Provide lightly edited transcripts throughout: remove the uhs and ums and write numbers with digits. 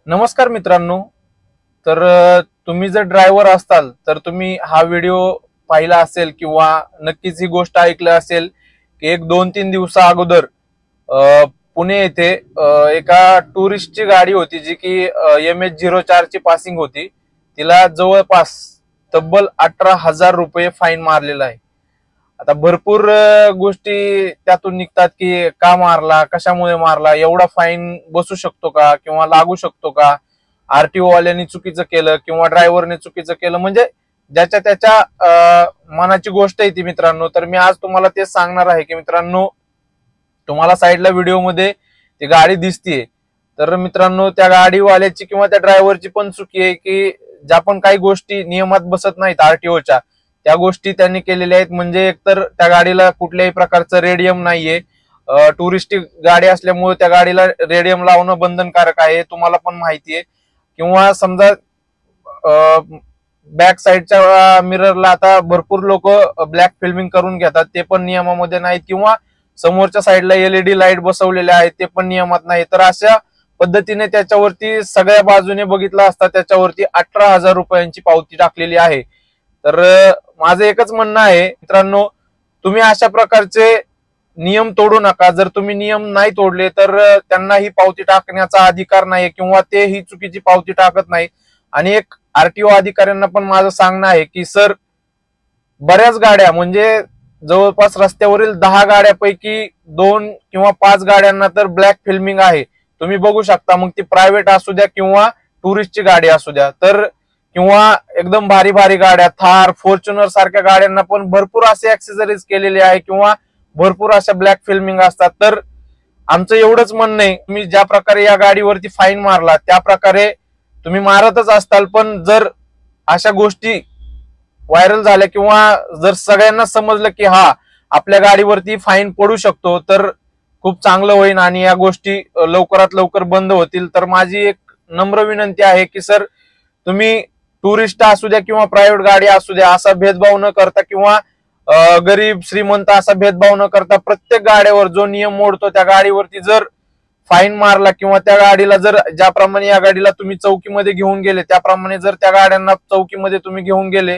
नमस्कार मित्रांनो. तर तुम्ही जर ड्रायव्हर असाल तर तुम्ही हा व्हिडिओ पाहिला असेल किंवा नक्कीच ही गोष्ट ऐकली असेल की 1-2-3 दिवसा अगोदर पुणे येथे एका टुरिस्टची गाडी होती जी की MH04 ची पासिंग होती. तिला जवळपास तब्बल 18,000 रुपये फाईन मारलेला आहे. आता भरपूर गोष्टी त्यातून निघतात की का मारला, कशामुळे मारला, एवढा फाईन बसू शकतो का किंवा लागू शकतो का, आरटीओ वाल्यांनी चुकीचं केलं किंवा ड्रायव्हरने चुकीचं केलं, म्हणजे ज्याच्या त्याच्या मनाची गोष्ट आहे ती मित्रांनो. तर मी आज तुम्हाला तेच सांगणार आहे की मित्रांनो, तुम्हाला साईडला व्हिडिओमध्ये ती गाडी दिसतीये तर मित्रांनो त्या गाडीवाल्याची किंवा त्या ड्रायव्हरची पण चुकी आहे की ज्या पण काही गोष्टी नियमात बसत नाहीत आरटीओच्या त्या गोष्टी त्यांनी केलेल्या आहेत. म्हणजे एकतर त्या गाडीला कुठल्याही प्रकारचं रेडियम नाहीये, टुरिस्ट गाडी असल्यामुळे त्या गाडीला रेडियम लावणं बंधनकारक आहे, तुम्हाला पण माहिती आहे. किंवा समजा बॅक साईडच्या मिररला आता भरपूर लोक ब्लॅक फिल्मिंग करून घेतात, ते पण नियमामध्ये नाहीत. किंवा समोरच्या साईडला LED लाईट बसवलेले आहेत, ते पण नियमात नाही. तर अशा पद्धतीने त्याच्यावरती सगळ्या बाजूने बघितला असता त्याच्यावरती 18,000 रुपयांची पावती टाकलेली आहे. तर माझं एकच म्हणणं आहे मित्रांनो, तुम्ही अशा प्रकारचे नियम तोडू नका. जर तुम्ही नियम नाही तोडले तर त्यांना ही पावती टाकण्याचा अधिकार नाही किंवा ते ही चुकीची पावती टाकत नाही. आणि एक आरटीओ अधिकाऱ्यांना पण माझं सांगणं आहे की सर, बऱ्याच गाड्या म्हणजे जवळपास रस्त्यावरील 10 गाड्यापैकी 2 किंवा 5 गाड्यांना तर ब्लॅक फिल्मिंग आहे, तुम्ही बघू शकता. मग ती प्रायव्हेट असू द्या किंवा टुरिस्टची गाडी असू द्या, तर किंवा एकदम भारी भारी गाड्या थार फॉर्च्युनर सारख्या गाड्यांना पण भरपूर असे ऍक्सेसरीज केलेले आहे किंवा भरपूर अशा ब्लॅक फिल्मिंग असतात. तर आमचं एवढंच म्हणणं आहे, तुम्ही ज्या प्रकारे या गाडीवरती फाईन मारला त्या प्रकारे तुम्ही मारतच असताल, पण जर अशा गोष्टी व्हायरल झाल्या किंवा जर सगळ्यांना समजलं की हा आपल्या गाडीवरती फाईन पडू शकतो तर खूप चांगलं होईल आणि या गोष्टी लवकरात लवकर बंद होतील. तर माझी एक नम्र विनंती आहे की सर, तुम्ही टुरिस्ट असू द्या किंवा प्रायव्हेट गाडी असू द्या असा भेदभाव न करता किंवा गरीब श्रीमंत असा भेदभाव न करता प्रत्येक गाड्यावर जो नियम मोडतो त्या गाडीवरती जर फाईन मारला किंवा त्या गाडीला जर ज्याप्रमाणे या गाडीला तुम्ही चौकीमध्ये घेऊन गेले त्याप्रमाणे जर त्या गाड्यांना चौकीमध्ये तुम्ही घेऊन गेले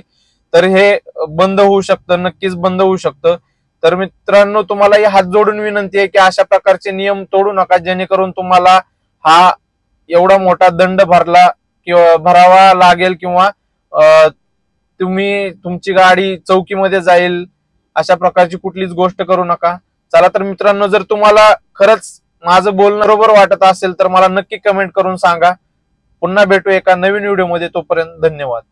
तर हे बंद होऊ शकतं, नक्कीच बंद होऊ शकतं. तर मित्रांनो, तुम्हाला हात जोडून विनंती आहे की अशा प्रकारचे नियम तोडू नका, जेणेकरून तुम्हाला हा एवढा मोठा दंड भरावा लागेल किंवा तुम्ही तुमची गाडी चौकीमध्ये जाईल. अशा प्रकारची कुठलीच गोष्ट करू नका. चला तर मित्रांनो, जर तुम्हाला खरंच माझं बोलणं बरोबर वाटत असेल तर मला नक्की कमेंट करून सांगा. पुन्हा भेटू एका नवीन व्हिडिओमध्ये, तोपर्यंत धन्यवाद.